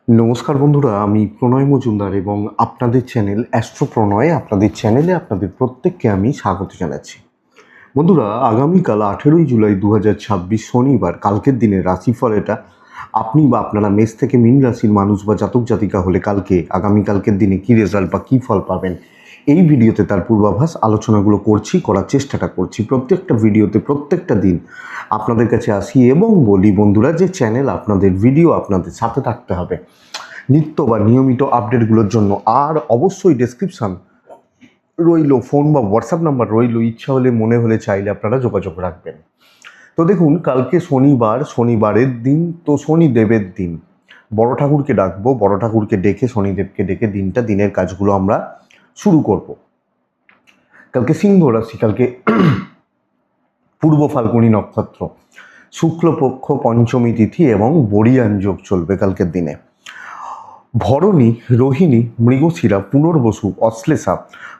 নমস্কার বন্ধুরা, আমি প্রণয় মজুমদার এবং আপনাদের চ্যানেল অ্যাস্ট্রো প্রণয়, আপনাদের চ্যানেলে আপনাদের প্রত্যেককে আমি স্বাগত জানাচ্ছি। বন্ধুরা, আগামীকাল 18ই জুলাই 2026 শনিবার, কালকের দিনের রাশিফল এটা। আপনি বা আপনারা মেষ থেকে মীন রাশির মানুষ বা জাতক জাতিকা হলে আগামীকালকের দিনে কী রেজাল্ট বা কী ফল পাবেন, এই ভিডিওতে তার পূর্বাভাস আলোচনাগুলো করার চেষ্টাটা করছি। প্রত্যেকটা ভিডিওতে প্রত্যেকটা দিন আপনাদের কাছে আসি এবং বলি বন্ধুরা যে চ্যানেল আপনাদের, ভিডিও আপনাদের সাথে থাকতে হবে নিত্য বা নিয়মিত আপডেটগুলোর জন্য। আর অবশ্যই ডেসক্রিপশান রইল, ফোন বা হোয়াটসঅ্যাপ নাম্বার রইল, ইচ্ছা হলে মনে হলে চাইলে আপনারা যোগাযোগ রাখবেন। তো দেখুন, কালকে শনিবারের দিন, তো শনিদেবের দিন। বড় ঠাকুরকে ডাকবো, বড় ঠাকুরকে ডেকে শনিদেবকে ডেকে দিনের কাজগুলো আমরা শুরু করব। কালকে সিংহ রাশি, কালকে পূর্ব ফাল্গুনী নক্ষত্র, শুক্লপক্ষ পঞ্চমী তিথি এবং বরিয়ান যোগ চলবে কালকের দিনে। ভরণী, রোহিণী, মৃগশিরা, পুনর্বসু, অশ্লেষা,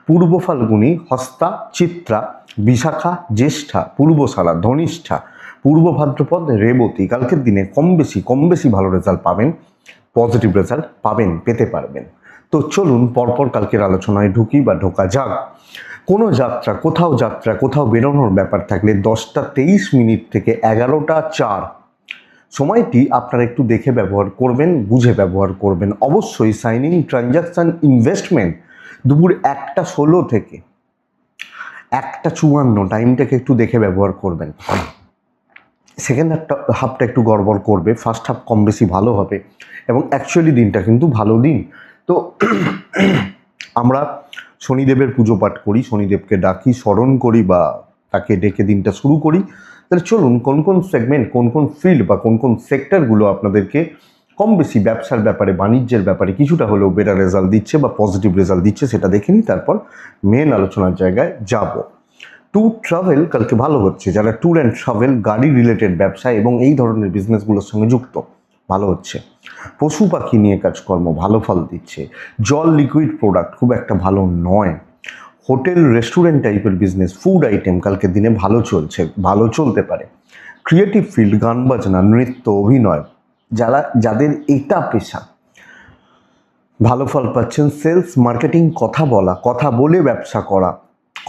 পূর্ব ফাল্গুনী, হস্তা, চিত্রা, বিশাখা, জ্যেষ্ঠা, পূর্বশালা, ধনিষ্ঠা, পূর্ব ভাদ্রপদ, রেবতী কালকের দিনে কম বেশি ভালো রেজাল্ট পাবেন, পজিটিভ রেজাল্ট পাবেন, পেতে পারবেন। তো চলুন পরপর কালকের আলোচনায় ঢোকা যাক। কোনো কোথাও বেরোনোর ব্যাপার থাকলে 10টা 23 মিনিট থেকে 11টা 4 সময়টি আপনারা একটু দেখে ব্যবহার করবেন, বুঝে ব্যবহার করবেন। অবশ্যই সাইনিং, ট্রানজাকশান, ইনভেস্টমেন্ট দুপুর 1টা 16 থেকে 1টা 54 টাইমটাকে একটু দেখে ব্যবহার করবেন। সেকেন্ড হাফটা একটু গড়বড় করবে, ফার্স্ট হাফ কম বেশি ভালো হবে এবং অ্যাকচুয়ালি দিনটা কিন্তু ভালো দিন। তো আমরা শনিদেবের পুজো পাঠ করি, শনিদেবকে ডাকি, স্মরণ করি বা তাকে ডেকে দিনটা শুরু করি। তাহলে চলুন কোন সেগমেন্ট, কোন ফিল্ড বা কোন সেক্টরগুলো আপনাদেরকে কম বেশি ব্যবসার ব্যাপারে, বাণিজ্যের ব্যাপারে কিছুটা হলেও বেটার রেজাল্ট দিচ্ছে বা পজিটিভ রেজাল্ট দিচ্ছে সেটা দেখে নিই, তারপর মেন আলোচনার জায়গায় যাব। ট্যুর ট্রাভেল কালকে ভালো হচ্ছে, যারা ট্যুর অ্যান্ড ট্রাভেল, গাড়ি রিলেটেড ব্যবসা এবং এই ধরনের বিজনেসগুলোর সঙ্গে যুক্ত, ভালো হচ্ছে। পশু পাখি নিয়ে কাজকর্ম ভালো ফল দিচ্ছে। জল, লিকুইড প্রোডাক্ট খুব একটা ভালো নয়। হোটেল, রেস্টুরেন্ট টাইপের বিজনেস, ফুড আইটেম কালকের দিনে ভালো চলতে পারে। ক্রিয়েটিভ ফিল্ড, গান বাজনা, নৃত্য, অভিনয়, যাদের এটা পেশা, ভালো ফল পাচ্ছেন। সেলস, মার্কেটিং, কথা বলে ব্যবসা করা,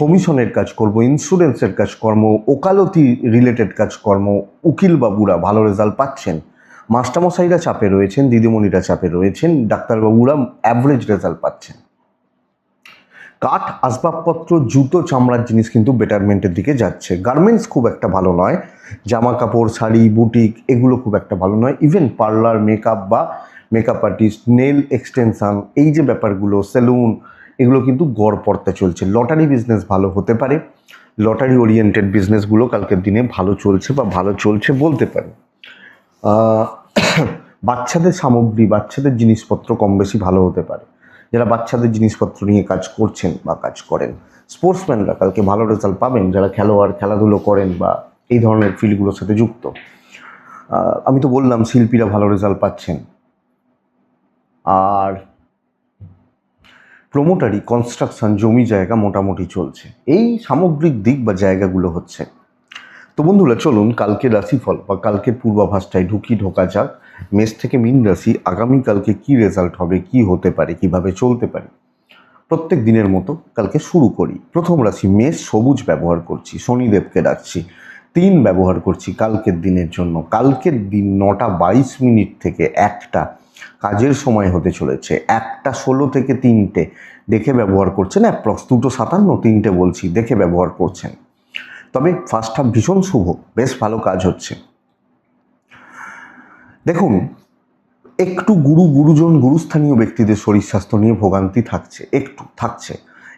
কমিশনের কাজকর্ম, ইন্স্যুরেন্সের কাজকর্ম, ওকালতি রিলেটেড কাজকর্ম, উকিল বাবুরা ভালো রেজাল্ট পাচ্ছেন। মাস্টারমশাইরা চাপে রয়েছেন, দিদিমণিরা চাপে রয়েছেন, ডাক্তারবাবুরা অ্যাভারেজ রেজাল্ট পাচ্ছেন। কাঠ, আসবাবপত্র, জুতো, চামড়ার জিনিস কিন্তু বেটারমেন্টের দিকে যাচ্ছে। গার্মেন্টস খুব একটা ভালো নয়, জামা কাপড়, শাড়ি, বুটিক এগুলো খুব একটা ভালো নয়। Even parlour, makeup artist, nail extension, এই যে ব্যাপারগুলো, সেলুন, এগুলো কিন্তু গড়পড়তা চলছে। লটারি বিজনেস ভালো হতে পারে, লটারি ওরিয়েন্টেড বিজনেসগুলো কালকের দিনে ভালো চলছে বা ভালো চলছে বলতে পারে। বাচ্চাদের সামগ্রী, বাচ্চাদের জিনিসপত্র কম বেশি ভালো হতে পারে, যারা বাচ্চাদের জিনিসপত্র নিয়ে কাজ করছেন বা কাজ করেন। স্পোর্টসম্যানরা কালকে ভালো রেজাল্ট পাবেন, যারা খেলাধুলো করেন বা এই ধরনের ফিল্ডগুলোর সাথে যুক্ত। আমি তো বললাম শিল্পীরা ভালো রেজাল্ট পাচ্ছেন। আর প্রমোটারি, কনস্ট্রাকশন, জমি জায়গা মোটামুটি চলছে। এই সামগ্রিক দিক বা জায়গাগুলো হচ্ছে। তো বন্ধুরা, চলুন কালকের রাশিফল বা কালকের পূর্বাভাসটায় ঢোকা যাক। মেষ থেকে মীন রাশি, আগামীকালকে কি রেজাল্ট হবে, কি হতে পারে, কিভাবে চলতে পারে, প্রত্যেক দিনের মতো কালকে শুরু করি। প্রথম রাশি মেষ, সবুজ ব্যবহার করছি, শনিদেবকে ডাকছি, 3 ব্যবহার করছি কালকের দিনের জন্য। কালকের দিন 9টা 22 মিনিট থেকে 1টা কাজের সময় হতে চলেছে। 1টা 16 থেকে 3টে দেখে ব্যবহার করছেন, অ্যাপ্রক্স 2টো 57, 3টে বলছি, দেখে ব্যবহার করছেন। তবে ফার্স্ট হাফ ভীষণ শুভ, বেশ ভালো কাজ হচ্ছে। দেখুন, একটু গুরুস্থানীয় ব্যক্তিদের শরীর স্বাস্থ্য নিয়ে ভোগান্তি থাকছে,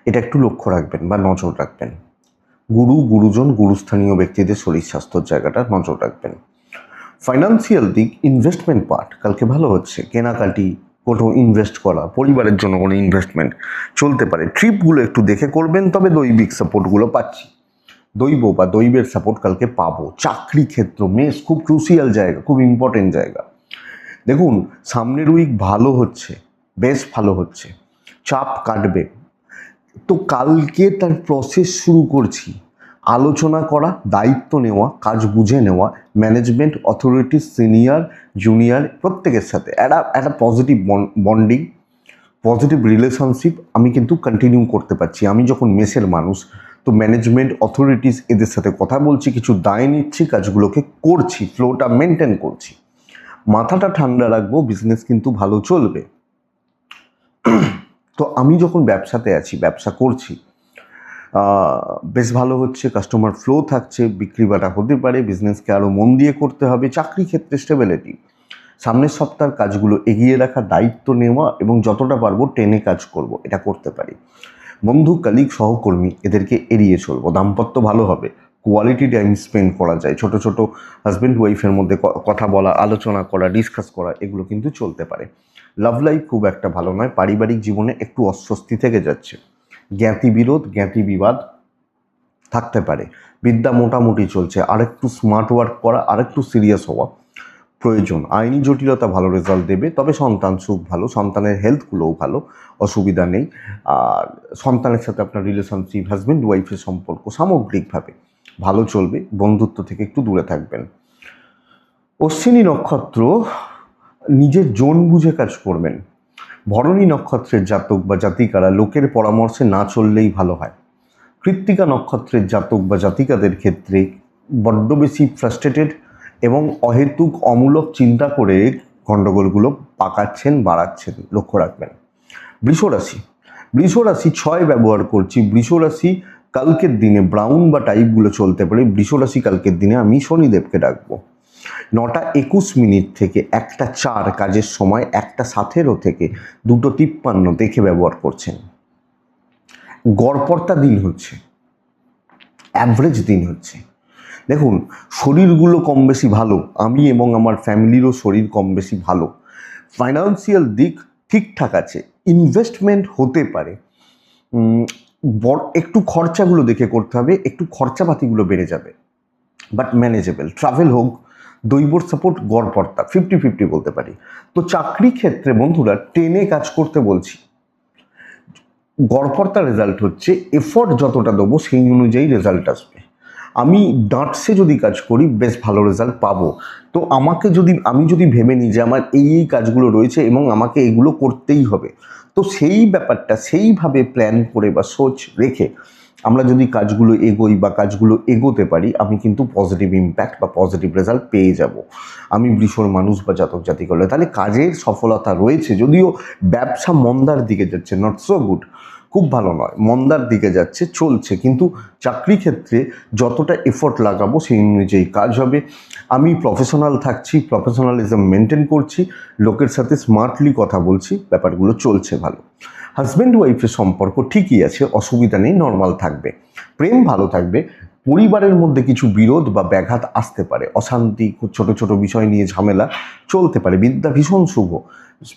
এটা একটু লক্ষ্য রাখবেন বা নজর রাখবেন। গুরুস্থানীয় ব্যক্তিদের শরীর স্বাস্থ্যর জায়গাটা নজর রাখবেন। ফাইন্যান্সিয়াল দিক, ইনভেস্টমেন্ট পার্ট কালকে ভালো হচ্ছে। কেনাকাটি, কোনো ইনভেস্ট করা, পরিবারের জন্য কোনো ইনভেস্টমেন্ট চলতে পারে। ট্রিপগুলো একটু দেখে করবেন, তবে দৈবিক সাপোর্টগুলো পাচ্ছি, দৈবের সাপোর্ট কালকে পাবো। চাকরি ক্ষেত্র, মেষ খুব ক্রুশিয়াল জায়গা, খুব ইম্পর্টেন্ট জায়গা। দেখুন, সামনের উইক ভালো হচ্ছে, বেশ ভালো হচ্ছে, চাপ কাটবে। তো কালকে তার প্রসেস শুরু করছি। আলোচনা করা, দায়িত্ব নেওয়া, কাজ বুঝে নেওয়া, ম্যানেজমেন্ট, অথরিটি, সিনিয়র, জুনিয়র প্রত্যেকের সাথে একটা পজিটিভ বন্ডিং, পজিটিভ রিলেশনশিপ আমি কিন্তু কন্টিনিউ করতে পারছি। আমি যখন মেসের মানুষ, তো ম্যানেজমেন্ট, অথরিটিস এদের সাথে কথা বলছি, কিছু দায় নিচ্ছি, কাজগুলোকে করছি, ফ্লোটা মেনটেন করছি। মাথাটা ঠান্ডা রাখবো, বিজনেস কিন্তু ভালো চলবে। তো আমি যখন ব্যবসাতে আছি, ব্যবসা করছি, বেশ ভালো হচ্ছে, কাস্টমার ফ্লো থাকছে, বিক্রি বাটা হতে পারে, বিজনেসকে আরও মন দিয়ে করতে হবে। চাকরি ক্ষেত্রে স্টেবিলিটি, সামনের সপ্তাহের কাজগুলো এগিয়ে রাখা, দায়িত্ব নেওয়া এবং যতটা পারবো টেনে কাজ করব, এটা করতে পারি। বন্ধু, কালিগ, সহকর্মী এদেরকে এড়িয়ে চলবো। দাম্পত্য ভালো হবে, কোয়ালিটি টাইম স্পেন্ড করা যায়, ছোট ছোট হাজব্যান্ড ওয়াইফের মধ্যে কথা বলা, আলোচনা করা, ডিসকাস করা, এগুলো কিন্তু চলতে পারে। লাভ লাইফ খুব একটা ভালো নয়, পারিবারিক জীবনে একটু অস্বস্তি থেকে যাচ্ছে, জ্ঞাতি বিরোধ, জ্ঞাতি বিবাদ থাকতে পারে। বিদ্যা মোটামুটি চলছে, আরেকটু স্মার্ট ওয়ার্ক করা, আরেকটু সিরিয়াস হওয়া প্রয়োজন। আইনি জটিলতা ভালো রেজাল্ট দেবে, তবে সন্তান সুখ ভালো, সন্তানের হেলথগুলোও ভালো, অসুবিধা নেই। আর সন্তানের সাথে আপনার রিলেশনশিপ, হাজব্যান্ড ওয়াইফের সম্পর্ক সামগ্রিকভাবে ভালো চলবে, বন্ধুত্ব থেকে একটু দূরে থাকবেন। অশ্বিনী নক্ষত্র, নিজের জোন বুঝে কাজ করবেন। ভরণী নক্ষত্রের জাতক বা জাতিকারা লোকের পরামর্শে না চললেই ভালো হয়। কৃত্তিকা নক্ষত্রের জাতক বা জাতিকাদের ক্ষেত্রে বড্ড বেশি ফ্রাস্ট্রেটেড এবং অহেতুক অমূলক চিন্তা করে গণ্ডগোলগুলো পাকাচ্ছেন, বাড়াচ্ছেন, লক্ষ্য রাখবেন। বৃষরাশি, বৃষরাশি 6 ব্যবহার করছি। বৃষরাশি কালকের দিনে ব্রাউন বা টাইপগুলো চলতে পারে। বৃষরাশি কালকের দিনে আমি শনিদেবকে ডাকবো। 9:21 থেকে 1:04 কাজের সময়, 1:17 থেকে 2:53 দেখে ব্যবহার করছেন। গড়পড়তা দিন হচ্ছে, অ্যাভারেজ দিন হচ্ছে। দেখুন, শরীরগুলো কম বেশি ভালো, আমি এবং আমার ফ্যামিলিরও শরীর কম বেশি ভালো। ফাইন্যান্সিয়াল দিক ঠিকঠাক আছে, ইনভেস্টমেন্ট হতে পারে। একটু খরচাগুলো দেখে করতে হবে, একটু খরচাপাতিগুলো বেড়ে যাবে, বাট ম্যানেজেবল। ট্রাভেল হোক, দৈবর সাপোর্ট, গড়পড়তা 50-50 বলতে পারি। তো চাকরি ক্ষেত্রে বন্ধুরা টেনে কাজ করতে বলছি। গড়পড়তা রেজাল্ট হচ্ছে, এফোর্ট যতটা দেবো সেই অনুযায়ী রেজাল্ট আসবে। আমি ডাঁটসে যদি কাজ করি বেশ ভালো রেজাল্ট পাবো। তো আমি যদি ভেবে নিই যে আমার এই কাজগুলো রয়েছে এবং আমাকে এগুলো করতেই হবে, তো সেই ব্যাপারটা সেইভাবে প্ল্যান করে বা সোচ রেখে আমরা যদি কাজগুলো এগোই বা কাজগুলো এগোতে পারি, আমি কিন্তু পজিটিভ ইম্প্যাক্ট বা পজিটিভ রেজাল্ট পেয়ে যাব। আমি বৃষর মানুষ বা জাতক জাতি করলে তাহলে কাজের সফলতা রয়েছে, যদিও ব্যবসা মন্দার দিকে যাচ্ছে, নট সো গুড, খুব ভালো নয়, মন্দার দিকে যাচ্ছে, চলছে, কিন্তু চাকরি ক্ষেত্রে যতটা এফোর্ট লাগাবো সেই অনুযায়ী কাজ হবে। আমি প্রফেশনাল থাকছি, প্রফেশনালিজম মেনটেন করছি, লোকের সাথে স্মার্টলি কথা বলছি, ব্যাপারগুলো চলছে ভালো। হাজব্যান্ড ওয়াইফের সম্পর্ক ঠিকই আছে, অসুবিধা নেই, নর্মাল থাকবে। প্রেম ভালো থাকবে। পরিবারের মধ্যে কিছু বিরোধ বা ব্যাঘাত আসতে পারে, অশান্তি, ছোট ছোট বিষয় নিয়ে ঝামেলা চলতে পারে। বিদ্যা ভীষণ শুভ,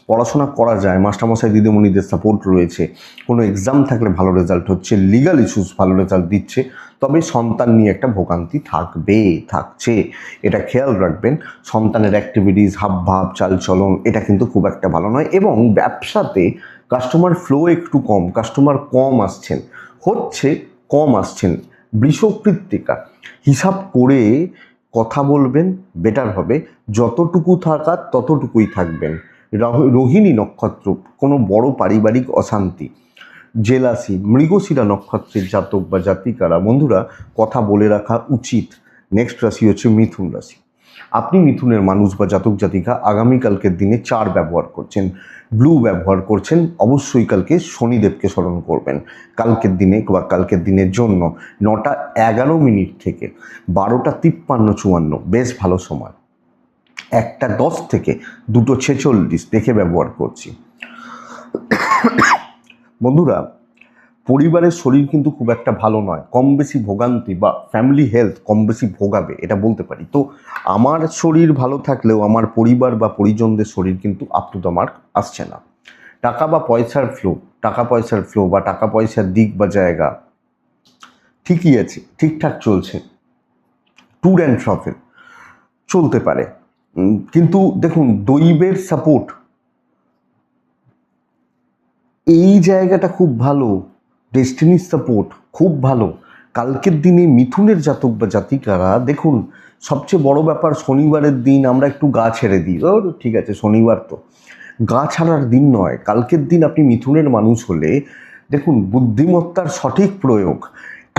পড়াশোনা করা যায়, মাস্টারমশাই দিদিমণিদের সাপোর্ট রয়েছে, কোনো এক্সাম থাকলে ভালো রেজাল্ট হচ্ছে, লিগাল ইস্যুস ভালো রেজাল্ট দিচ্ছে, তবে সন্তান নিয়ে একটা ভোগান্তি থাকছে, এটা খেয়াল রাখবেন। সন্তানের অ্যাক্টিভিটিস, হাবভাব, চালচলন এটা কিন্তু খুব একটা ভালো নয়। এবং ব্যবসাতে কাস্টমার ফ্লো একটু কম, কাস্টমার কম আসছেন। বৃষকৃত্তিকা, হিসাব করে কথা বলবেন, বেটার হবে। যতটুকু থাকার ততটুকুই থাকবেন। রোহিণী নক্ষত্র, কোনো বড় পারিবারিক অশান্তি, জেলাসি। মৃগশিরা নক্ষত্রের জাতক বা জাতিকারা বন্ধুরা কথা বলে রাখা উচিত। নেক্সট রাশি হচ্ছে মিথুন রাশি। আপনি মিথুনের মানুষ বা জাতক জাতিকা আগামীকালকের দিনে 4 ব্যবহার করছেন, ব্লু ব্যবহার করছেন, অবশ্যই কালকে শনিদেবকে স্মরণ করবেন। কালকের দিনে বা কালকের দিনের জন্য 9:11 থেকে 12:53-54 বেশ ভালো সময়। 1:10 থেকে 2:46 দেখে ব্যবহার করছি। বন্ধুরা, পরিবারের শরীর কিন্তু খুব একটা ভালো নয়, কম বেশি ভোগান্তি বা ফ্যামিলি হেলথ কম বেশি ভোগাবে, এটা বলতে পারি। তো আমার শরীর ভালো থাকলেও আমার পরিবার বা পরিজনদের শরীর কিন্তু আপ টু দ্য মার্ক আসছে না। টাকা পয়সার ফ্লো বা টাকা পয়সার দিক বা জায়গা ঠিকই আছে, ঠিকঠাক চলছে। ট্যুর অ্যান্ড ট্রাভেল চলতে পারে, কিন্তু দেখুন দৈবের সাপোর্ট এই জায়গাটা খুব ভালো, ডেস্টিনির সাপোর্ট খুব ভালো, কালকের দিনে মিথুনের জাতক বা জাতিকারা দেখুন, সবচেয়ে বড় ব্যাপার শনিবারের দিন আমরা একটু গা ছেড়ে দিই, ও ঠিক আছে শনিবার তো, গা ছাড়ার দিন নয়। কালকের দিন আপনি মিথুনের মানুষ হলে দেখুন, বুদ্ধিমত্তার সঠিক প্রয়োগ,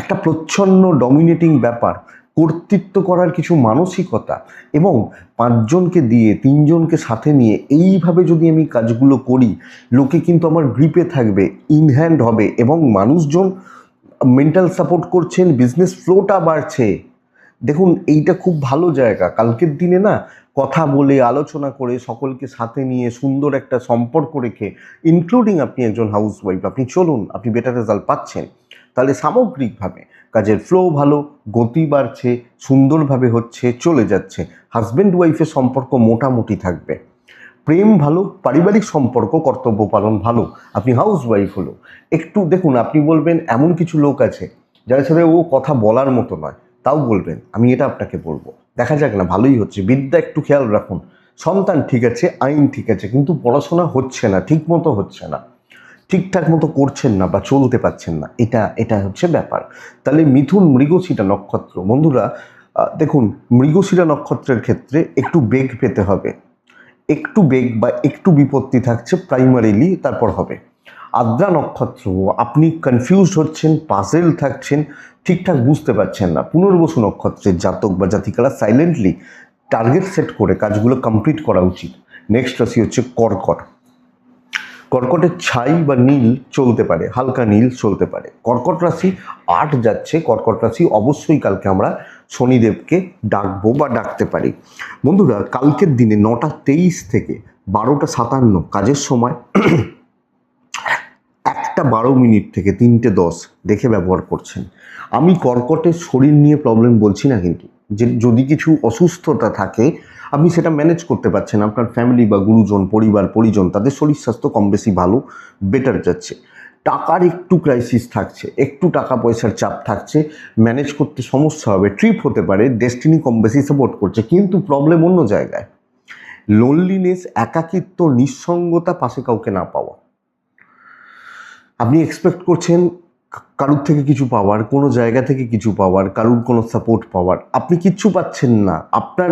একটা প্রচ্ছন্ন ডমিনেটিং ব্যাপার, কর্তৃত্ব করার কিছু মানসিকতা, এবং 5 জনকে দিয়ে 3 জনকে সাথে নিয়ে এইভাবে যদি আমি কাজগুলো করি, লোকে কিন্তু আমার গ্রিপে থাকবে, ইনহ্যান্ড হবে, এবং মানুষজন মেন্টাল সাপোর্ট করছেন, বিজনেস ফ্লোটা বাড়ছে। দেখুন, এইটা খুব ভালো জায়গা। কালকের দিনে না, কথা বলে আলোচনা করে সকলকে সাথে নিয়ে সুন্দর একটা সম্পর্ক রেখে, ইনক্লুডিং আপনি একজন হাউস ওয়াইফ, আপনি চলুন, আপনি বেটার রেজাল্ট পাচ্ছেন। তাহলে সামগ্রিকভাবে কাজের ফ্লো ভালো, গতি বাড়ছে, সুন্দরভাবে হচ্ছে, চলে যাচ্ছে। হাজব্যান্ড ওয়াইফের সম্পর্ক মোটামুটি থাকবে, প্রেম ভালো, পারিবারিক সম্পর্ক, কর্তব্য পালন ভালো। আপনি হাউস ওয়াইফ হলো একটু দেখুন, আপনি বলবেন এমন কিছু লোক আছে যাদের সাথে ও কথা বলার মতো নয়, তাও বলবেন, আমি এটা আপনাকে বলবো, দেখা যাক না, ভালোই হচ্ছে। বিদ্যা একটু খেয়াল রাখুন, সন্তান ঠিক আছে, আইন ঠিক আছে, কিন্তু পড়াশোনা হচ্ছে না, ঠিক মতো হচ্ছে না, ঠিকঠাক মতো করছেন না বা চলতে পারছেন না, এটা হচ্ছে ব্যাপার। তাহলে মিথুন মৃগশিরা নক্ষত্র, বন্ধুরা দেখুন, মৃগশিরা নক্ষত্রের ক্ষেত্রে একটু বেগ পেতে হবে, একটু বেগ বা একটু বিপত্তি থাকছে প্রাইমারিলি, তারপর হবে। আদ্রা নক্ষত্র, আপনি কনফিউজড হচ্ছেন, পাজেল থাকছেন, ঠিকঠাক বুঝতে পারছেন না। পুনর্বসু নক্ষত্রের জাতক বা জাতিকারা সাইলেন্টলি টার্গেট সেট করে কাজগুলো কমপ্লিট করা উচিত। নেক্সট রাশি হচ্ছে কর্কট। কর্কটের ছাই বা নীল চলতে পারে, হালকা নীল চলতে পারে। কর্কট রাশি 8 যাচ্ছে, কর্কট রাশি অবশ্যই কালকে আমরা শনিদেবকে ডাকবো বা ডাকতে পারি। বন্ধুরা, কালকের দিনে 9টা 23 থেকে 12টা 57 কাজের সময়, 1টা 12 মিনিট থেকে 3টে 10 দেখে ব্যবহার করছেন। আমি কর্কটের শরীর নিয়ে প্রবলেম বলছি না, কিন্তু যে যদি কিছু অসুস্থতা থাকে, আপনি সেটা ম্যানেজ করতে পারছেন, আপনার ফ্যামিলি বা গুরুজন, পরিবার পরিজন, তাদের শরীর স্বাস্থ্য কম বেশি ভালো, বেটার যাচ্ছে। টাকার একটু ক্রাইসিস থাকছে, একটু টাকা পয়সার চাপ থাকছে, ম্যানেজ করতে সমস্যা হবে, ট্রিপ হতে পারে, ডেস্টিনি কম বেশি সাপোর্ট করছে, কিন্তু প্রবলেম অন্য জায়গায়। লোনলিনেস, একাকিত্ব, নিঃসঙ্গতা, পাশে কাউকে না পাওয়া। আপনি এক্সপেক্ট করছেন কারুর থেকে কিছু পাওয়ার, কোনো জায়গা থেকে কিছু পাওয়ার, কারুর কোনো সাপোর্ট পাওয়ার, আপনি কিচ্ছু পাচ্ছেন না। আপনার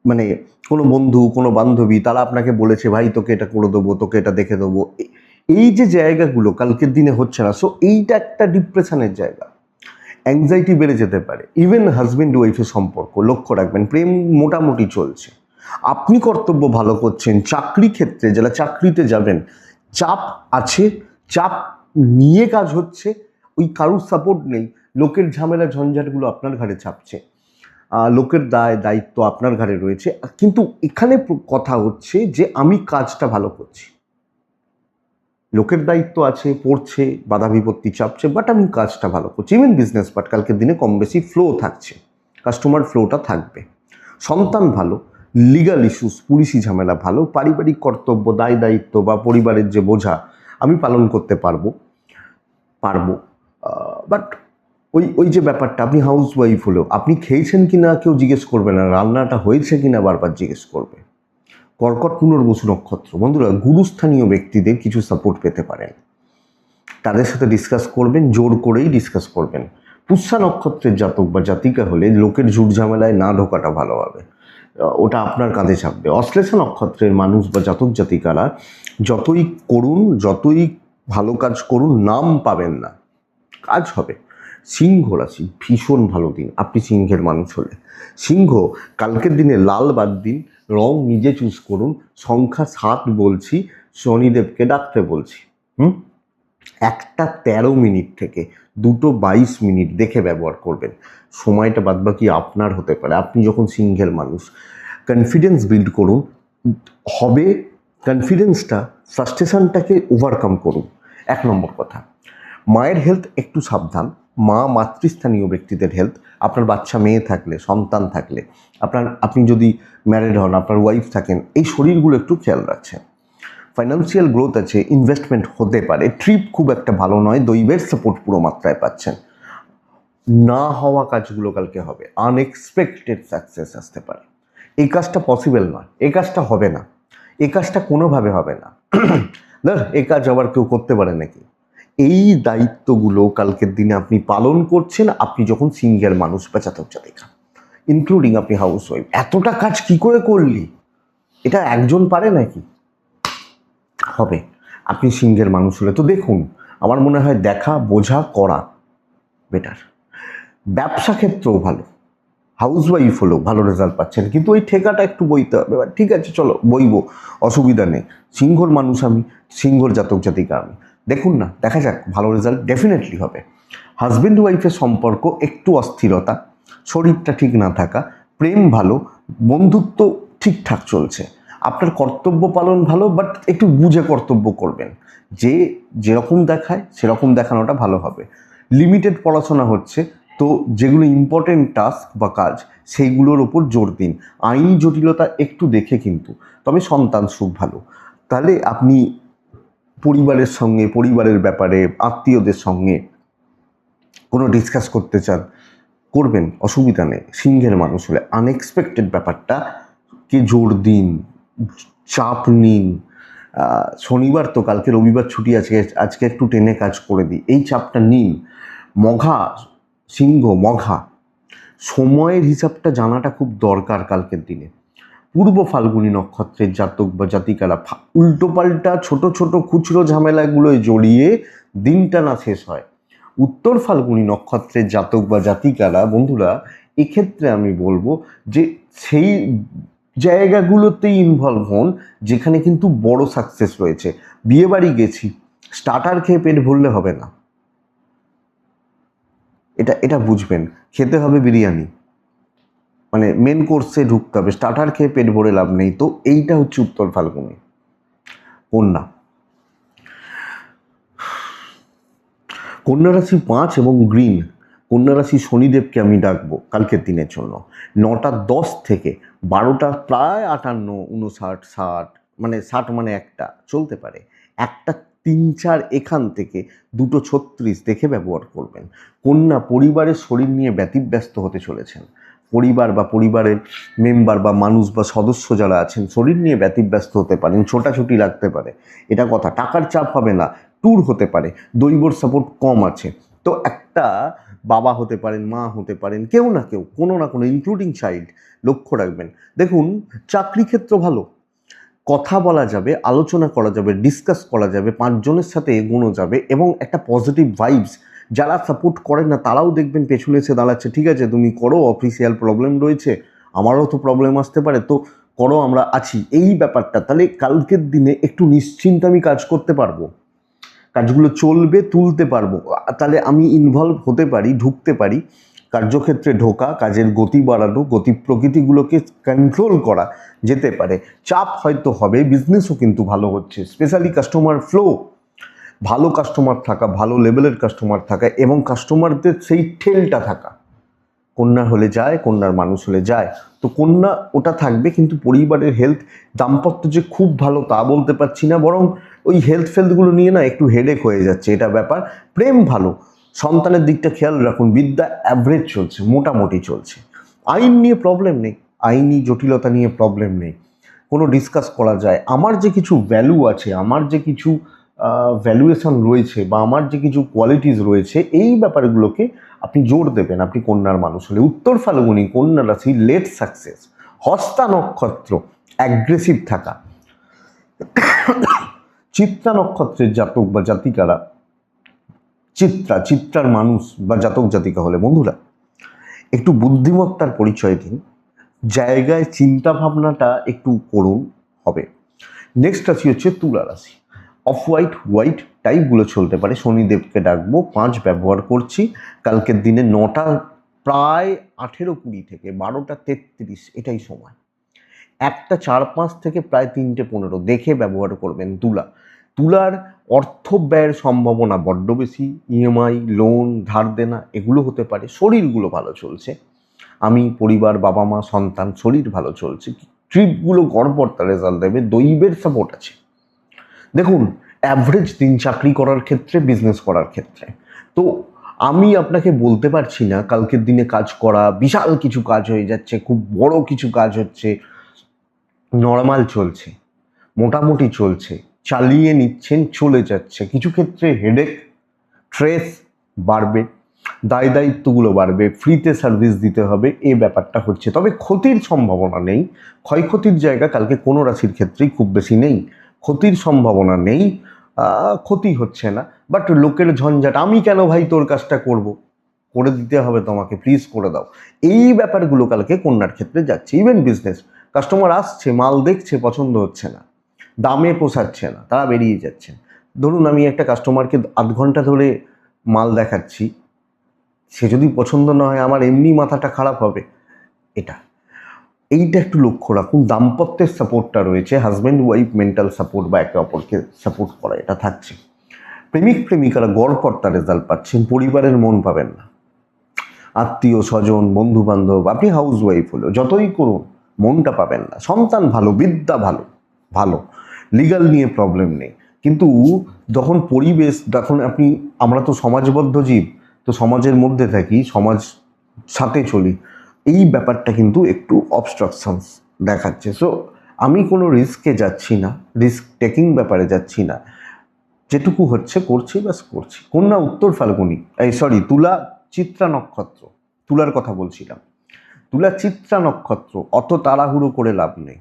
মানে কোনো বন্ধু, কোনো বান্ধবী, তারা আপনাকে বলেছে ভাই তোকে এটা করে দেবো, তোকে এটা দেখে দেবো, এই যে জায়গাগুলো কালকের দিনে হচ্ছে না। সো এইটা একটা ডিপ্রেশনের জায়গা, অ্যাংজাইটি বেড়ে যেতে পারে। ইভেন হাজব্যান্ড ওয়াইফের সম্পর্ক লক্ষ্য রাখবেন, প্রেম মোটামুটি চলছে, আপনি কর্তব্য ভালো করছেন। চাকরি ক্ষেত্রে যারা চাকরিতে যাবেন, চাপ আছে, চাপ নিয়ে কাজ হচ্ছে, ওই কারুর সাপোর্ট নেই, লোকের ঝামেলা ঝঞ্ঝাটগুলো আপনার ঘাড়ে চাপছে, লোকের দায়িত্ব আপনার ঘাড়ে রয়েছে। কিন্তু এখানে কথা হচ্ছে যে আমি কাজটা ভালো করছি, লোকের দায়িত্ব আছে, পড়ছে, বাধা বিপত্তি চাপছে, বাট আমি কাজটা ভালো করছি। ইভেন বিজনেস পার্ট কালকের দিনে কম বেশি ফ্লো থাকছে, কাস্টমার ফ্লোটা থাকবে। সন্তান ভালো, লিগাল ইস্যুস, পুলিশি ঝামেলা ভালো, পারিবারিক কর্তব্য, দায়িত্ব বা পরিবারের যে বোঝা আমি পালন করতে পারবো। বাট ওই যে ব্যাপারটা, আপনি হাউস ওয়াইফ হলেও আপনি খেয়েছেন কি না কেউ জিজ্ঞেস করবে না, রান্নাটা হয়েছে কি না বারবার জিজ্ঞেস করবে। কর্কট পুনর্বসু নক্ষত্র, বন্ধুরা গুরুস্থানীয় ব্যক্তিদের কিছু সাপোর্ট পেতে পারেন, তাদের সাথে ডিসকাস করবেন, জোর করেই ডিসকাস করবেন। পুষ্যা নক্ষত্রের জাতক বা জাতিকা হলে লোকের ঝুট ঝামেলায় না ঢোকাটা ভালো হবে, ওটা আপনার কাঁধে চাপবে। অশ্লেষা নক্ষত্রের মানুষ বা জাতক জাতিকারা যতই করুন, যতই ভালো কাজ করুন, নাম পাবেন না, কাজ হবে। সিংহ রাশি ভীষণ ভালো দিন, আপনি সিংহের মানুষ হলে। সিংহ, কালকের দিনে লাল বাদ দিন, রং নিজে চুজ করুন, সংখ্যা 7 বলছি, শনিদেবকে ডাকতে বলছি। 1টা 13 মিনিট থেকে 2টো 22 মিনিট দেখে ব্যবহার করবেন, সময়টা বাদবাকি আপনার হতে পারে। আপনি যখন সিংহের মানুষ, কনফিডেন্স বিল্ড করুন, হবে। কনফিডেন্সটা, ফ্রাস্ট্রেশনটাকে ওভারকাম করুন। 1 নম্বর কথা, মায়ের হেলথ একটু সাবধান, মাতৃস্থানীয় ব্যক্তিদের হেলথ, আপনার বাচ্চা মেয়ে থাকলে, সন্তান থাকলে, আপনি যদি ম্যারিড হন, আপনার ওয়াইফ থাকেন, এই শরীরগুলো একটু খেয়াল রাখছেন। ফাইন্যান্সিয়াল গ্রোথ আছে, ইনভেস্টমেন্ট হতে পারে, ট্রিপ খুব একটা ভালো নয়, দৈবের সাপোর্ট পুরো মাত্রায় পাচ্ছেন। না হওয়া কাজগুলো কালকে হবে, আনএক্সপেক্টেড সাকসেস আসতে পারে। এই কাজটা পসিবল নয়, এই কাজটা হবে না, এই কাজটা কোনোভাবে হবে না, এই কাজ আবার কেউ করতে পারে নাকি, এই দায়িত্বগুলো কালকের দিনে আপনি পালন করছেন আপনি যখন সিঙ্গেল মানুষ বা জাতক জাতিকা, ইনক্লুডিং আপনি হাউস ওয়াইফ। এতটা কাজ কি করে করলি? এটা একজন পারে নাকি? হবে। আপনি সিঙ্গেল মানুষ হলে তো দেখুন, আমার মনে হয় দেখা, বোঝা, করা বেটার। ব্যবসা ক্ষেত্রেও ভালো, হাউস ওয়াইফ হলেও ভালো রেজাল্ট পাচ্ছেন, কিন্তু ওই ঠেকাটা একটু বইতে হবে। এবার ঠিক আছে, চলো বইবো, অসুবিধা নেই। সিংহর মানুষ আমি, সিংহর জাতক জাতিকা আমি, দেখুন না, দেখা যাক, ভালো রেজাল্ট ডেফিনেটলি হবে। হাজব্যান্ড ওয়াইফের সম্পর্ক একটু অস্থিরতা, শরীরটা ঠিক না থাকা, প্রেম ভালো, বন্ধুত্ব ঠিকঠাক চলছে, আপনার কর্তব্য পালন ভালো, বাট একটু বুঝে কর্তব্য করবেন। যে যেরকম দেখায় সেরকম দেখানোটা ভালো হবে। লিমিটেড পড়াশোনা হচ্ছে, তো যেগুলো ইম্পর্টেন্ট টাস্ক বা কাজ সেইগুলোর ওপর জোর দিন। আইনি জটিলতা একটু দেখে কিন্তু, তবে সন্তান সুখ ভালো। তাহলে আপনি পরিবারের সঙ্গে, পরিবারের ব্যাপারে, আত্মীয়দের সঙ্গে কোনো ডিসকাস করতে চান, করবেন, অসুবিধা নেই। সিংহের মানুষ হলে আনএক্সপেক্টেড ব্যাপারটা কে জোর দিন, চাপ নিন। শনিবার তো, কালকে রবিবার ছুটি আছে, আজকে একটু টেনে কাজ করে দিই, এই চাপটা নিন। মঘা, সিংহ, মঘা, সময়ের হিসাবটা জানাটা খুব দরকার কালকের দিনে। পূর্ব ফাল্গুনী নক্ষত্রের জাতক বা জাতিকারা উল্টোপাল্টা ছোট ছোট খুচরো ঝামেলাগুলোয় জড়িয়ে দিনটা না শেষ হয়। উত্তর ফাল্গুনী নক্ষত্রের জাতক বা জাতিকারা, বন্ধুরা, এক্ষেত্রে আমি বলবো যে সেই জায়গাগুলোতেই ইনভলভ হন যেখানে কিন্তু বড় সাকসেস রয়েছে। বিয়ে বাড়ি গেছি, স্টার্টার খেয়ে পেট ভরলে হবে না, এটা এটা বুঝবেন। খেতে হবে বিরিয়ানি, মানে মেন কোর্সে ঢুকতে হবে, স্টার্টার খেয়ে পেট ভরে লাভ নেই। তো এইটা হচ্ছে উত্তর ফাল্গুনি। কন্যা, কন্যা রাশি 5 এবং গ্রিন। কন্যা রাশি শনিদেবকে আমি ডাকবো কালকের দিনের জন্য 9টা 10 থেকে 12টা প্রায় 58, 59, 60, মানে 60 মানে একটা চলতে পারে, 1টা 3, 4 এখান থেকে 2টো 36 দেখে ব্যবহার করবেন। কন্যা, পরিবারের শরীর নিয়ে ব্যতিব্যস্ত হতে চলেছেন। পরিবার বা পরিবারের মেম্বার বা মানুষ বা সদস্য যারা আছেন, শরীর নিয়ে ব্যতিব্যস্ত হতে পারেন, ছোটাছুটি লাগতে পারে, এটা কথা। টাকার চাপ হবে না, ট্যুর হতে পারে, দৈবর সাপোর্ট কম আছে। তো একটা বাবা হতে পারেন, মা হতে পারেন, কেউ না কেউ, কোনো না কোনো, ইনক্লুডিং চাইল্ড, লক্ষ্য রাখবেন। দেখুন, চাকরি ক্ষেত্র ভালো, কথা বলা যাবে, আলোচনা করা যাবে, ডিসকাস করা যাবে, 5 জনের সাথে এগোনো যাবে, এবং একটা পজিটিভ ভাইবস। যারা সাপোর্ট করেন না তারাও দেখবেন পেছনে এসে দাঁড়াচ্ছে, ঠিক আছে তুমি করো, অফিসিয়াল প্রবলেম রয়েছে, আমারও তো প্রবলেম আসতে পারে, তো করো, আমরা আছি, এই ব্যাপারটা। তাহলে কালকের দিনে একটু নিশ্চিন্তে আমি কাজ করতে পারবো, কাজগুলো চলবে, তুলতে পারবো, তাহলে আমি ইনভলভ হতে পারি, ঢুকতে পারি। কার্যক্ষেত্রে ঢোকা, কাজের গতি বাড়ানো, গতি প্রকৃতিগুলোকে কন্ট্রোল করা যেতে পারে। চাপ হয়তো হবে, বিজনেসও কিন্তু ভালো হচ্ছে, স্পেশালি কাস্টমার ফ্লো ভালো, কাস্টমার থাকা, ভালো লেভেলের কাস্টমার থাকা, এবং কাস্টমারদের সেই ঠেলটা থাকা। কন্যা হলে যায়, কন্যার মানুষ হলে যায়, তো কন্যা ওটা থাকবে। কিন্তু পরিবারের হেলথ, দাম্পত্য যে খুব ভালো তা বলতে পারছি না, বরং ওই হেলথ ফেলথগুলো নিয়ে না একটু হেডেক হয়ে যাচ্ছে, এটা ব্যাপার। প্রেম ভালো, সন্তানের দিকটা খেয়াল রাখুন, বিদ্যা অ্যাভারেজ চলছে, মোটামুটি চলছে। আইন নিয়ে প্রবলেম নেই, আইনি জটিলতা নিয়ে প্রবলেম নেই, কোনো ডিসকাস করা যায়। আমার যে কিছু ভ্যালু আছে, আমার যে কিছু ভ্যালুয়েশন রয়েছে, বা আমার যে কিছু কোয়ালিটিস রয়েছে, এই ব্যাপারগুলোকে আপনি জোর দেবেন আপনি কন্যার মানুষ হলে। উত্তর ফাল্গুনি, কন্যা রাশি, লেট সাকসেস। হস্তা নক্ষত্র, অ্যাগ্রেসিভ থাকা। চিত্রা নক্ষত্রের জাতক বা জাতিকারা, চিত্রার মানুষ বা জাতক জাতিকা হলে, বন্ধুরা, একটু বুদ্ধিমত্তার পরিচয় দিন, জায়গায় চিন্তা ভাবনাটা একটু করুন, হবে। নেক্সট রাশি হচ্ছে তুলা রাশি। অফ হোয়াইট, হোয়াইট টাইপগুলো চলতে পারে। শনিদেবকে ডাকবো, 5 ব্যবহার করছি কালকের দিনে। 9টা প্রায় 18:20 থেকে 12টা 33, এটাই সময়। 1টা 4-5 থেকে প্রায় 3টে 15 দেখে ব্যবহার করবেন। তুলার অর্থ ব্যয়ের সম্ভাবনা বড্ড বেশি, ইএমআই, লোন, ধার দেনা এগুলো হতে পারে। শরীরগুলো ভালো চলছে, আমি, পরিবার, বাবা মা, সন্তান, শরীর ভালো চলছে। ট্রিপগুলো গড়পড়তা রেজাল্ট দেবে, দৈবের সাপোর্ট আছে। দেখুন, অ্যাভারেজ দিন চাকরি করার ক্ষেত্রে, বিজনেস করার ক্ষেত্রে। তো আমি আপনাকে বলতে পারছি না কালকের দিনে কাজ করা বিশাল কিছু কাজ হয়ে যাচ্ছে, খুব বড় কিছু কাজ হচ্ছে। নর্মাল চলছে, মোটামুটি চলছে, চালিয়ে নিচ্ছেন, চলে যাচ্ছে। কিছু ক্ষেত্রে হেডেক, স্ট্রেস বাড়বে, দায় দায়িত্বগুলো বাড়বে, ফ্রিতে সার্ভিস দিতে হবে, এই ব্যাপারটা হচ্ছে। তবে ক্ষতির সম্ভাবনা নেই, ক্ষয়ক্ষতির জায়গা কালকে কোনো রাশির ক্ষেত্রেই খুব বেশি নেই, ক্ষতির সম্ভাবনা নেই, ক্ষতি হচ্ছে না। বাট লোকের ঝঞ্ঝাট, আমি কেন ভাই তোর কাজটা করব, করে দিতে হবে তোমাকে, প্লিজ করে দাও, এই ব্যাপারগুলো কালকে কন্যার ক্ষেত্রে যাচ্ছে। ইভেন বিজনেস, কাস্টমার আসছে, মাল দেখছে, পছন্দ হচ্ছে না, দামে পোষাচ্ছে না, তারা বেরিয়ে যাচ্ছেন। ধরুন আমি একটা কাস্টমারকে 8 ঘন্টা ধরে মাল দেখাচ্ছি, সে যদি পছন্দ না হয় আমার এমনি মাথাটা খারাপ হবে। এইটা একটু লক্ষ্য রাখুন। দাম্পত্যের সাপোর্টটা রয়েছে, হাজব্যান্ড ওয়াইফ মেন্টাল সাপোর্ট বা একে অপরকে সাপোর্ট করা, এটা থাকছে। প্রেমিক প্রেমিকারা গড়পড়তা রেজাল্ট পাচ্ছেন, পরিবারের মন পাবেন না, আত্মীয় স্বজন বন্ধু বান্ধব, আপনি হাউস ওয়াইফ হলো যতই করুন মনটা পাবেন না। সন্তান ভালো, বিদ্যা ভালো, ভালো লিগাল নিয়ে প্রবলেম নেই, কিন্তু যখন পরিবেশ, যখন আমরা তো সমাজবদ্ধ জীব, তো সমাজের মধ্যে থাকি, সমাজ সাথে চলি, এই ব্যাপারটা কিন্তু একটু অবস্ট্রাকশনস দেখাচ্ছে। সো আমি কোনো রিস্কে যাচ্ছি না, রিস্ক টেকিং ব্যাপারে যাচ্ছি না, যেটুকু হচ্ছে করছি, ব্যাস করছি। কন্যা উত্তর ফাল্গুনী, তুলা চিত্রা নক্ষত্র, তুলার কথা বলছিলাম, তুলা চিত্রা নক্ষত্র, অত তাড়াহুড়ো করে লাভ নেই,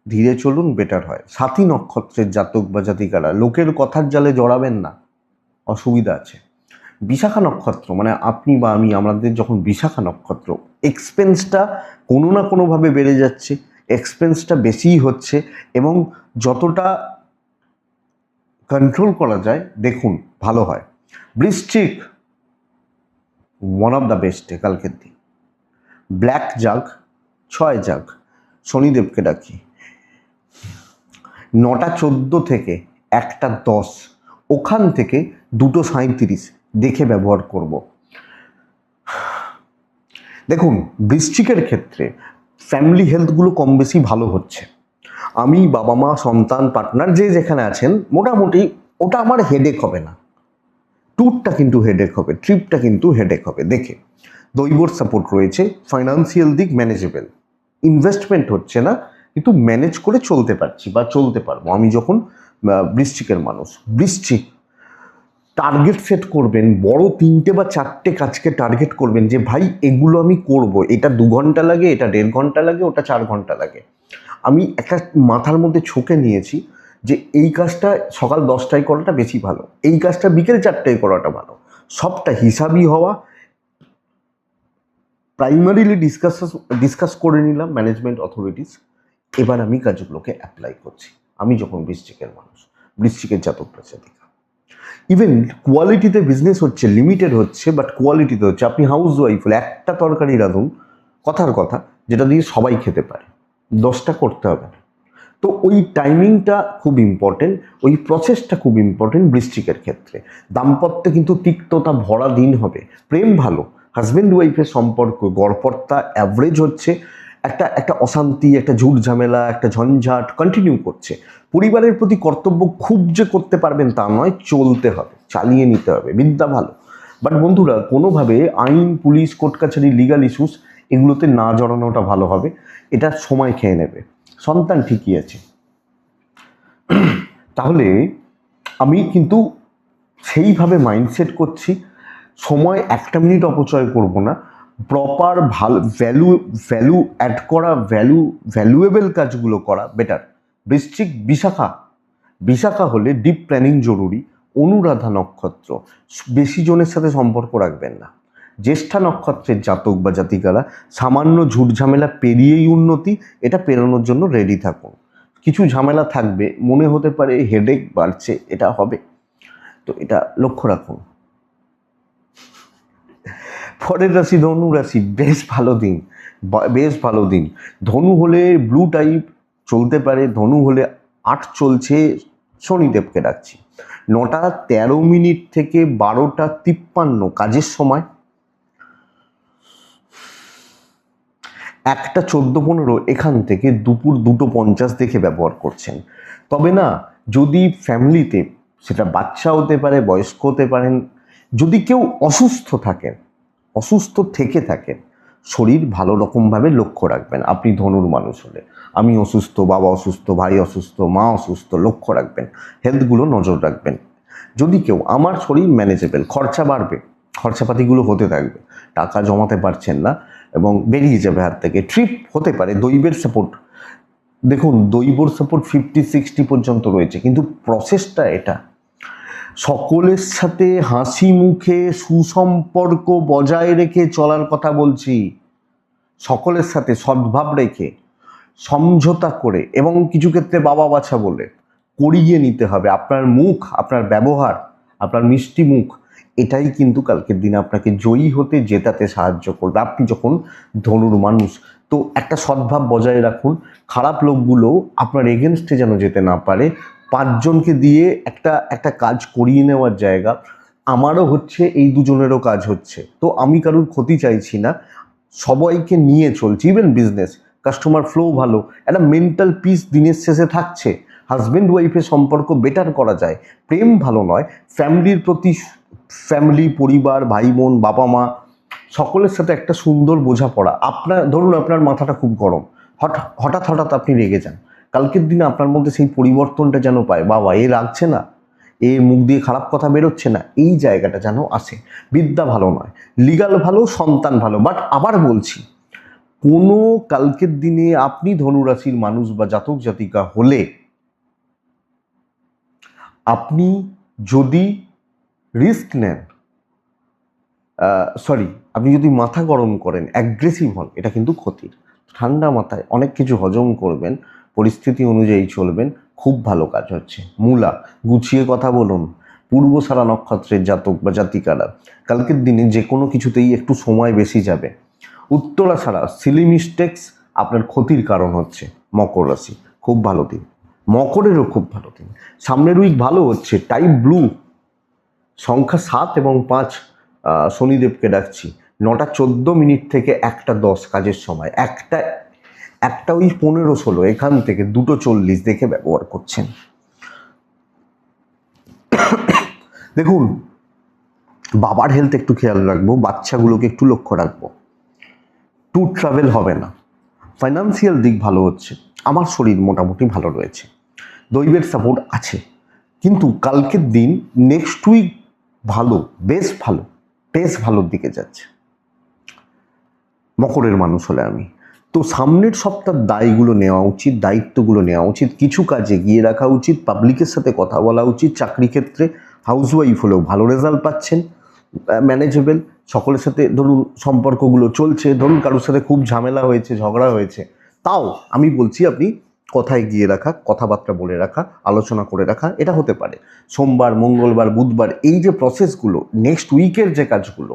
ধীরে চলুন, বেটার হয়। সাথী নক্ষত্রের জাতক বা জাতিকারা লোকের কথার জালে জড়াবেন না, অসুবিধা আছে। বিশাখা নক্ষত্র মানে আপনি বা আমি, আমাদের যখন বিশাখা নক্ষত্র, এক্সপেন্সটা কোনো না কোনোভাবে বেড়ে যাচ্ছে, এক্সপেন্সটা বেশিই হচ্ছে, এবং যতটা কন্ট্রোল করা যায় দেখুন ভালো হয়। বৃশ্চিক, ওয়ান অফ দ্য বেস্ট কালকের দিন, ব্ল্যাক জাগ, 6 জাগ, শনিদেবকে ডাকি, 9:14 থেকে 1:10, ওখান থেকে 2:37 দেখে ব্যবহার করব। দেখুন বৃশ্চিকের ক্ষেত্রে ফ্যামিলি হেলথগুলো কম বেশি ভালো হচ্ছে, আমি, বাবা মা, সন্তান, পার্টনার যে যেখানে আছেন, মোটামুটি ওটা আমার হেডেক হবে না। ট্যুরটা কিন্তু হেডেক হবে, ট্রিপটা কিন্তু হেডেক হবে। দেখে দৈবর সাপোর্ট রয়েছে, ফাইন্যান্সিয়াল দিক ম্যানেজেবল, ইনভেস্টমেন্ট হচ্ছে না, কিন্তু ম্যানেজ করে চলতে পারছি বা চলতে পারবো আমি যখন বৃশ্চিকের মানুষ। বৃশ্চিক টার্গেট সেট করবেন, বড় 3টে বা 4টে কাজকে টার্গেট করবেন যে ভাই এগুলো আমি করব, এটা 2 ঘন্টা লাগে, এটা 1.5 ঘন্টা লাগে, ওটা 4 ঘন্টা লাগে। আমি একটা মাথার মধ্যে ছকে নিয়েছি যে এই কাজটা সকাল 10টায় করাটা বেশি ভালো, এই কাজটা বিকেল 4টায় করাটা ভালো, সবটা হিসাবই হওয়া। প্রাইমারিলি ডিসকাস করে নিলাম ম্যানেজমেন্ট অথরিটিস, এবার আমি কাজগুলোকে অ্যাপ্লাই করছি। আমি যখন বৃশ্চিকের মানুষ, বৃশ্চিকের জাতক জাতিকা, ইভেন কোয়ালিটিতে বিজনেস হচ্ছে, লিমিটেড হচ্ছে, বাট কোয়ালিটিতে হচ্ছে। আপনি হাউস ওয়াইফ হলে একটা তরকারি রাঁধুন, কথার কথা, যেটা দিয়ে সবাই খেতে পারে, 10টা করতে হবে না। তো ওই টাইমিংটা খুব ইম্পর্টেন্ট, ওই প্রসেসটা খুব ইম্পর্টেন্ট বৃশ্চিকের ক্ষেত্রে। দাম্পত্যে কিন্তু তিক্ততা ভরা দিন হবে, প্রেম ভালো, হাজব্যান্ড ওয়াইফের সম্পর্ক গড়পড়তা অ্যাভারেজ হচ্ছে, একটা অশান্তি, একটা ঝুট ঝামেলা, একটা ঝঞ্ঝাট কন্টিনিউ করছে। পরিবারের প্রতি কর্তব্য খুব যে করতে পারবেন তা নয়, চলতে হবে, চালিয়ে নিতে হবে, বিদ্যা ভালো। বাট বন্ধুরা কোনোভাবে আইন, পুলিশ, কোর্ট কাছারি, লিগাল ইস্যুস এগুলোতে না জড়ানোটা ভালো হবে, এটা সময় খেয়ে নেবে। সন্তান ঠিকই আছে। তাহলে আমি কিন্তু সেইভাবে মাইন্ডসেট করছি, সময় 1 মিনিট অপচয় করব না, প্রপার ভালো ভ্যালু অ্যাড করা, ভ্যালুয়েবল কাজগুলো করা বেটার। বৃশ্চিক বিশাখা হলে ডিপ প্ল্যানিং জরুরি। অনুরাধা নক্ষত্র, বেশি জনের সাথে সম্পর্ক রাখবেন না। জ্যেষ্ঠা নক্ষত্রের জাতক বা জাতিকারা সামান্য ঝুট ঝামেলা পেরিয়েই উন্নতি, এটা পেরোনোর জন্য রেডি থাকুন। কিছু ঝামেলা থাকবে, মনে হতে পারে হেডেক বাড়ছে, এটা হবে, তো এটা লক্ষ্য রাখুন। পরের রাশি ধনু রাশি, বেশ ভালো দিন। ধনু হলে ব্লু টাইপ চলতে পারে, ধনু হলে 8 চলছে, শনিদেবকে ডাকছি। 9:13 থেকে 12:53 কাজের সময়, 1:14-15 এখান থেকে দুপুর 2:50 দেখে ব্যবহার করছেন। তবে না, যদি ফ্যামিলিতে, সেটা বাচ্চা হতে পারে, বয়স্ক হতে পারেন, যদি কেউ অসুস্থ থেকে থাকেন, শরীর ভালো রকমভাবে লক্ষ্য রাখবেন। আপনি ধনুর মানুষ হলে, আমি অসুস্থ, বাবা অসুস্থ, ভাই অসুস্থ, মা অসুস্থ, লক্ষ্য রাখবেন, হেলথগুলো নজর রাখবেন। যদি কেউ আমার শরীর ম্যানেজেবল, খরচা বাড়বে, খরচাপাতিগুলো হতে থাকবে, টাকা জমাতে পারছেন না এবং বেরিয়ে যাবে হাত থেকে, ট্রিপ হতে পারে, দৈবের সাপোর্ট, দেখুন দৈবর সাপোর্ট 50-60 পর্যন্ত রয়েছে, কিন্তু প্রসেসটা এটা সকলের সাথে হাসি মুখে সুসম্পর্ক বজায় রেখে চলার কথা বলছি, সকলের সাথে সদ্ভাব রেখে সমঝোতা করে এবং কিছু ক্ষেত্রে বাবা বাছা বলে করিয়ে নিতে হবে। আপনার মুখ, আপনার ব্যবহার, আপনার মিষ্টি মুখ, এটাই কিন্তু কালকের দিনে আপনাকে জয়ী হতে জেতাতে সাহায্য করবে। আপনি যখন ধনুর মানুষ, তো একটা সদ্ভাব বজায় রাখুন, খারাপ লোকগুলো আপনার এগেনস্টে যেন যেতে না পারে। 5 জনকে দিয়ে একটা কাজ করিয়ে নেওয়ার জায়গা, আমারও হচ্ছে, এই দুজনেরও কাজ হচ্ছে, তো আমি কারোর ক্ষতি চাইছি না, সবাইকে নিয়ে চলছি। ইভেন বিজনেস, কাস্টমার ফ্লো ভালো, একটা মেন্টাল পিস দিনের শেষে থাকছে, হাজব্যান্ড ওয়াইফের সম্পর্ক বেটার করা যায়, প্রেম ভালো নয়, ফ্যামিলির প্রতি, ফ্যামিলি, পরিবার, ভাই বোন, বাবা মা, সকলের সাথে একটা সুন্দর বোঝাপড়া। আপনার ধরুন আপনার মাথাটা খুব গরম, হঠাৎ হঠাৎ আপনি রেগে যান, কালকের দিনে আপনার মধ্যে সেই পরিবর্তনটা যেন পায়, বাবা এ রাগছে না, এ মুখ দিয়ে খারাপ কথা বেরোচ্ছে না, এই জায়গাটা যেন আসে। বিদ্যা ভালো নয়, লিগাল ভালো, সন্তান ভালো, বাট আবার বলছি, কোনো কালকের দিনে আপনি ধনুরাশির মানুষ বা জাতক জাতিকা হলে আপনি যদি রিস্ক নেন, আপনি যদি মাথা গরম করেন, অ্যাগ্রেসিভ হন, এটা কিন্তু ক্ষতির। ঠান্ডা মাথায় অনেক কিছু হজম করবেন, পরিস্থিতি অনুযায়ী চলবেন, খুব ভালো কাজ হচ্ছে। মূলা, গুছিয়ে কথা বলুন। পূর্বসারা নক্ষত্রের জাতক বা জাতিকারা কালকের দিনে যে কোনো কিছুতেই একটু সময় বেশি যাবে। উত্তরাষাঢ়া, সিলি মিস্টেক্স আপনার ক্ষতির কারণ হচ্ছে। মকর রাশি, খুব ভালো দিন, মকরেরও খুব ভালো দিন, সামনের উইক ভালো হচ্ছে। টাইপ ব্লু, সংখ্যা 7 এবং 5, শনিদেবকে ডাকছি, 9:14 থেকে 1:10 কাজের সময়, একটা ওই 15-16 এখান থেকে 2:40 দেখে ব্যবহার করছেন। দেখুন বাবার হেলথ একটু খেয়াল রাখবো, বাচ্চাগুলোকে একটু লক্ষ্য রাখবো, ট্যুর ট্রাভেল হবে না। ফাইন্যান্সিয়াল দিক ভালো হচ্ছে, আমার শরীর মোটামুটি ভালো রয়েছে, দৈবের সাপোর্ট আছে, কিন্তু কালকের দিন নেক্সট উইক ভালো, বেশ ভালোর দিকে যাচ্ছে মকরের মানুষ হলে আমি। তো সামনের সপ্তাহ দায়গুলো নেওয়া উচিত, দায়িত্বগুলো নেওয়া উচিত, কিছু কাজে গিয়ে রাখা উচিত, পাবলিকের সাথে কথা বলা উচিত। চাকরি ক্ষেত্রে হাউসওয়াইফ হলেও ভালো রেজাল্ট পাচ্ছেন, ম্যানেজেবল, সকলের সাথে ধরুন সম্পর্কগুলো চলছে, ধরুন কারোর সাথে খুব ঝামেলা হয়েছে, ঝগড়া হয়েছে, তাও আমি বলছি আপনি কথায় গিয়ে রাখা, কথাবার্তা বলে রাখা, আলোচনা করে রাখা, এটা হতে পারে। সোমবার, মঙ্গলবার, বুধবার, এই যে প্রসেসগুলো, নেক্সট উইকের যে কাজগুলো,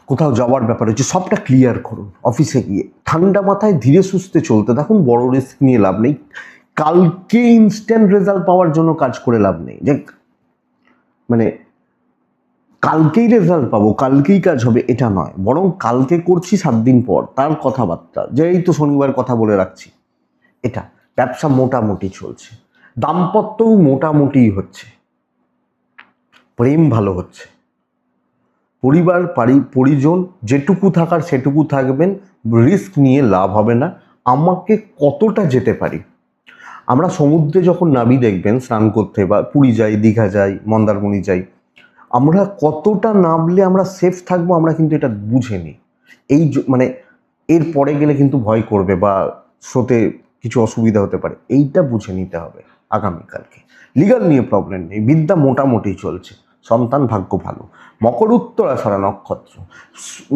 কোথাও যাওয়ার ব্যাপার হচ্ছে, সবটা ক্লিয়ার করুন। অফিসে গিয়ে ঠান্ডা মাথায় ধীরে সুস্থে চলতে দেখুন, বড় রিস্ক নিয়ে লাভ নেই। কালকে ইনস্ট্যান্ট রেজাল্ট পাওয়ার জন্য কাজ করে লাভ নেই, যে মানে কালকেই রেজাল্ট পাবো, কালকেই কাজ হবে, এটা নয়, বরং কালকে করছি 7 দিন পর, তার কথাবার্তা, যে এই তো শনিবার কথা বলে রাখছি, এটা। ব্যবসা মোটামুটি চলছে, দাম্পত্যও মোটামুটি হচ্ছে, প্রেম ভালো হচ্ছে, পরিবার পরিজন যেটুকু থাকার সেটুকু থাকবেন, রিস্ক নিয়ে লাভ হবে না। আমাকে কতটা যেতে পারি, আমরা সমুদ্রে যখন নামি দেখবেন স্নান করতে, বা পুরী যাই, দীঘা যাই, মন্দারমণি যাই, আমরা কতটা নামলে আমরা সেফ থাকবো, আমরা কিন্তু এটা বুঝে নিই। এই মানে এর পরে গেলে কিন্তু ভয় করবে বা স্রোতে কিছু অসুবিধা হতে পারে, এইটা বুঝে নিতে হবে আগামীকালকে। লিগাল নিয়ে প্রবলেম নেই, বিদ্যা মোটামুটি চলছে, সন্তান ভাগ্য ভালো। মকর, উত্তরাষাঢ়া নক্ষত্র,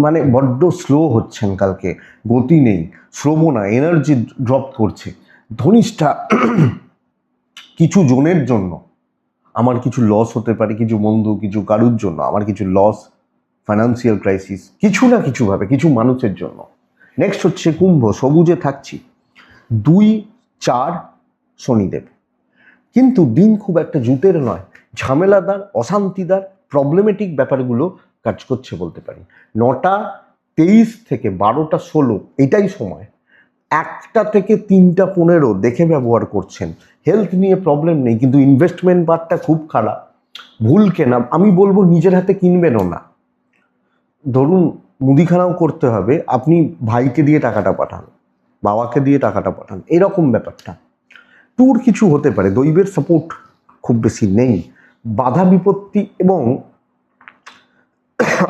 মানে বড্ড স্লো হচ্ছেন কালকে, গতি নেই, শ্রবণা, এনার্জি ড্রপ করছে। ধনিষ্ঠা, কিছু জনের জন্য আমার কিছু লস হতে পারে, কিছু বন্ধু, কিছু কারুর জন্য আমার কিছু লস, ফাইন্যান্সিয়াল ক্রাইসিস, কিছু না কিছুভাবে কিছু মানুষের জন্য। নেক্সট হচ্ছে কুম্ভ, সবুজে থাকছি, 2-4 শনিদেব, কিন্তু দিন খুব একটা জুতের নয়, ঝামেলাদার, অশান্তিদার, প্রবলেমেটিক ব্যাপারগুলো কাজ করছে বলতে পারি। 9:23 থেকে 12:16 এটাই সময়, 1টা থেকে 3:15 দেখে ব্যবহার করছেন। হেলথ নিয়ে প্রবলেম নেই, কিন্তু ইনভেস্টমেন্ট বারটা খুব খারাপ, ভুল কেনা, আমি বলবো নিজের হাতে কিনবেনও না। ধরুন মুদিখানাও করতে হবে, আপনি ভাইকে দিয়ে টাকাটা পাঠান, বাবাকে দিয়ে টাকাটা পাঠান, এরকম ব্যাপারটা। ট্যুর কিছু হতে পারে, দৈবের সাপোর্ট খুব বেশি নেই, বাধা বিপত্তি এবং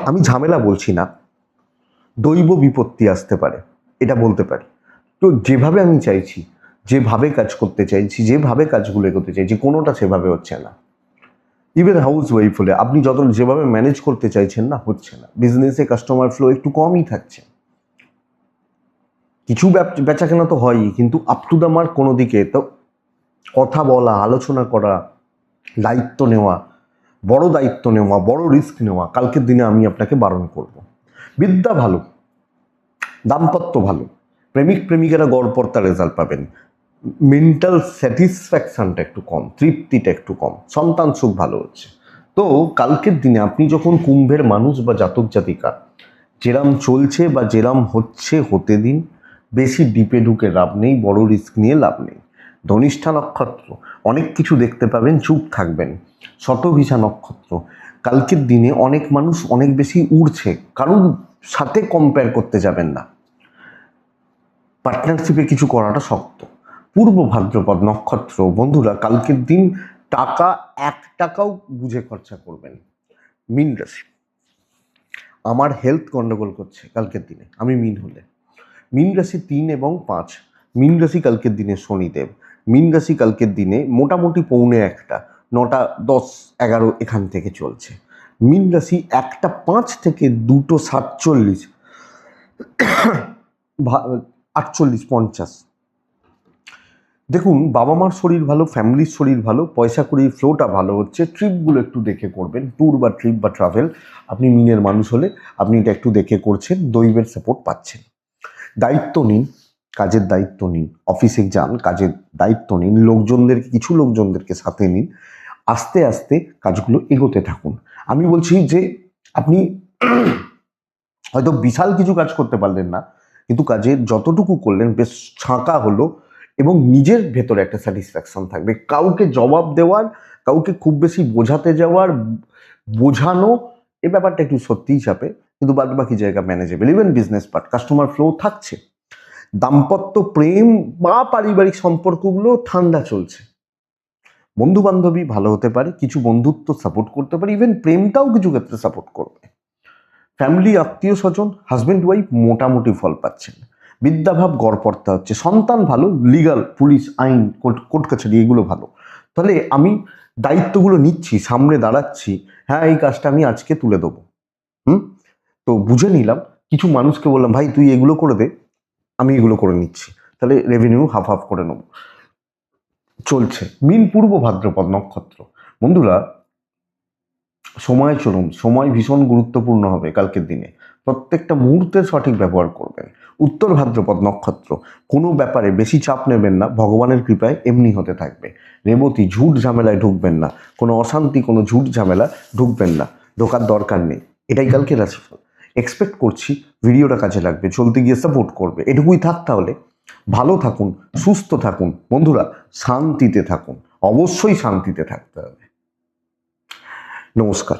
আমি ঝামেলা বলছি না, দৈব বিপত্তি আসতে পারে, এটা বলতে পারি। তো যেভাবে আমি চাইছি, যেভাবে কাজ করতে চাইছি, যেভাবে কাজগুলো এগোতে চাইছি, কোনোটা সেভাবে হচ্ছে না। ইভেন হাউস ওয়াইফ হলে আপনি যত যেভাবে ম্যানেজ করতে চাইছেন না, হচ্ছে না। বিজনেসে কাস্টমার ফ্লো একটু কমই থাকছে, কিছু বেচা কেনা তো হয়ই, কিন্তু আপ টু দ্য মার্ক কোনো দিকে তো কথা বলা, আলোচনা করা, দায়িত্ব নেওয়া, বড় দায়িত্ব নেওয়া, বড় রিস্ক নেওয়া, কালকের দিনে আমি আপনাকে বারণ করব। বিদ্যা ভালো, দাম্পত্য ভালো, প্রেমিক প্রেমিকারা গড়পড়তা রেজাল্ট পাবেন, মেন্টাল স্যাটিসফ্যাকশনটা একটু কম, তৃপ্তিটা একটু কম, সন্তান সুখ ভালো হচ্ছে। তো কালকের দিনে আপনি যখন কুম্ভের মানুষ বা জাতক জাতিকা, যেরাম চলছে বা যেরাম হচ্ছে হতে দিন, বেশি ডিপে ঢুকে লাভ নেই, বড় রিস্ক নিয়ে লাভ নেই। ধনিষ্ঠা নক্ষত্র অনেক কিছু দেখতে পাবেন, চুপ থাকবেন। শতভিষা নক্ষত্র, কালকের দিনে অনেক মানুষ অনেক বেশি উড়ছে, কারোর সাথে কম্পেয়ার করতে যাবেন না, পার্টনারশিপে কিছু করাটা শক্ত। পূর্ব ভাদ্রপদ নক্ষত্র, বন্ধুরা কালকের দিন টাকা 1 টাকাও বুঝে খরচা করবেন। মীন রাশি, আমার হেলথ গন্ডগোল করছে কালকের দিনে, আমি মীন হলে। মীন রাশি 3 এবং 5, মীন রাশি কালকের দিনে শনিদেব। মীন রাশি কালকের দিনে মোটামুটি 1:45, 9টা 10, 11 এখান থেকে চলছে। মীন রাশি 1টা 5 থেকে 2টো 47, 48, 50। দেখুন, বাবা মার শরীর ভালো, ফ্যামিলির শরীর ভালো, পয়সা কড়ির ফ্লোটা ভালো হচ্ছে। ট্রিপগুলো একটু দেখে করবেন, ট্যুর বা ট্রিপ বা ট্রাভেল, আপনি মিনের মানুষ হলে আপনি এটা একটু দেখে করছেন, দৈবের সাপোর্ট পাচ্ছেন। দায়িত্ব নিন, কাজের দায়িত্ব নিন, অফিসে যান, কাজের দায়িত্ব নিন, কিছু লোকজনদেরকে সাথে নিন, আস্তে আস্তে কাজগুলো এগোতে থাকুন। আমি বলছি যে আপনি হয়তো বিশাল কিছু কাজ করতে পারলেন না, কিন্তু কাজের যতটুকু করলেন বেশ ছাঁকা হলো, এবং নিজের ভেতরে একটা স্যাটিসফ্যাকশন থাকবে। কাউকে জবাব দেওয়ার, কাউকে খুব বেশি বোঝাতে যাওয়ার, বোঝানো, এ ব্যাপারটা একটু সত্যিই চাপে, কিন্তু বাদ বাকি জায়গা manageable. Even business part, customer flow থাকছে। দাম্পত্য, প্রেম বা পারিবারিক সম্পর্কগুলো ঠান্ডা চলছে। বন্ধু বান্ধবী ভালো হতে পারে, কিছু বন্ধুত্ব সাপোর্ট করতে পারে, ইভেন প্রেমটাও কিছু ক্ষেত্রে সাপোর্ট করবে। ফ্যামিলি, আত্মীয় স্বজন, হাজব্যান্ড ওয়াইফ মোটামুটি ফল পাচ্ছেন। বিদ্যাভাব গড়পড়তা হচ্ছে, সন্তান ভালো, লিগাল, পুলিশ, আইন, কোর্ট কাছারি এগুলো ভালো। তাহলে আমি দায়িত্বগুলো নিচ্ছি, সামনে দাঁড়াচ্ছি, হ্যাঁ এই কাজটা আমি আজকে তুলে দেবো। তো বুঝে নিলাম, কিছু মানুষকে বললাম ভাই তুই এগুলো করে দে, আমি এগুলো করে নিচ্ছি, তাহলে রেভিনিউ হাফ হাফ করে নেবো, চলছে। মীন পূর্ব ভাদ্রপদ নক্ষত্র, বন্ধুরা সময় চলুন, সময় ভীষণ গুরুত্বপূর্ণ হবে কালকের দিনে, প্রত্যেকটা মুহূর্তের সঠিক ব্যবহার করবেন। উত্তর ভাদ্রপদ নক্ষত্র, কোনো ব্যাপারে বেশি চাপ নেবেন না, ভগবানের কৃপায় এমনি হতে থাকবে। রেবতী, ঝুট ঝামেলায় ঢুকবেন না, কোনো অশান্তি, কোনো ঝুট ঝামেলা ঢুকবেন না, ঢোকার দরকার নেই। এটাই কালকে রাশিফল। এক্সপেক্ট করছি ভিডিওটা কাজে লাগবে, চলতে গিয়ে সাপোর্ট করবে। এটুকুই থাক তাহলে। ভালো থাকুন, সুস্থ থাকুন বন্ধুরা, শান্তিতে থাকুন, অবশ্যই শান্তিতে থাকতে হবে। নমস্কার।